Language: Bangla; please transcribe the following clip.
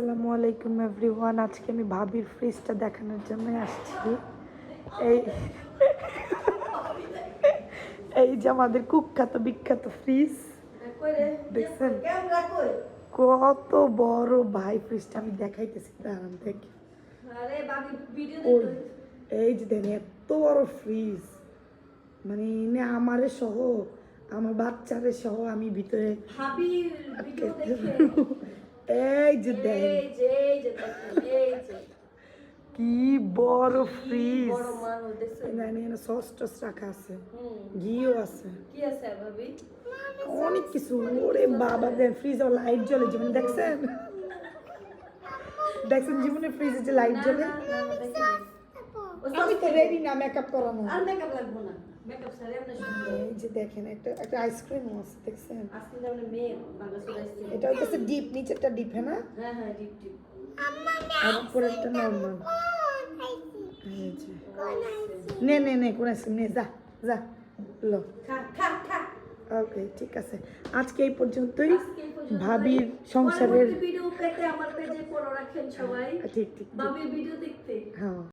আসসালামু আলাইকুম এভরিওয়ান। আজকে আমি ভাবির ফ্রিজটা দেখানোর জন্য আসছি। এই এই যে আমাদের কুখ্যাত বিখ্যাত ফ্রিজ দেখছেন কত বড় ভাই। ফ্রিজটা আমি দেখাইতেছি, দাঁড়ান দেখি। ওই এই যে দেখেন এত বড় ফ্রিজ, মানে এনে আমারে সহ আমার বাচ্চারে সহ আমি ভিতরে এই যে কি বড় ফ্রিজ, সস টস রাখা আছে, ঘিও আছে, অনেক কিছু। ওরে বাবা, দেন ফ্রিজে লাইট জ্বলে, জীবনে দেখছেন দেখছেন জীবনে ফ্রিজে যে লাইট জ্বলে। আমি তো রেডি না মেকআপ করানো, আর মেকআপ লাগবো না, মেকআপ ছাড়া আপনি সুন্দর। এই যে দেখেন একটা আইসক্রিম আছে, দেখছেন আজকে আমরা মেয়ে বাংলাদেশের আইসক্রিম। এটা হচ্ছে ডিপ, নিচেরটা ডিপ, হ্যাঁ না? হ্যাঁ হ্যাঁ, ডিপ ডিপ, আর উপরেরটা নরমাল। এই যে নে নে নে, কোন আইসক্রিম নে, যা যা লো খা খা খা। ওকে, ঠিক আছে, আজকে এই পর্যন্তই। ভাবির সংসারের ভিডিও পেতে আমার পেজে ফলো রাখেন সবাই। ঠিক ঠিক, ভাবির ভিডিও দেখতে। হ্যাঁ।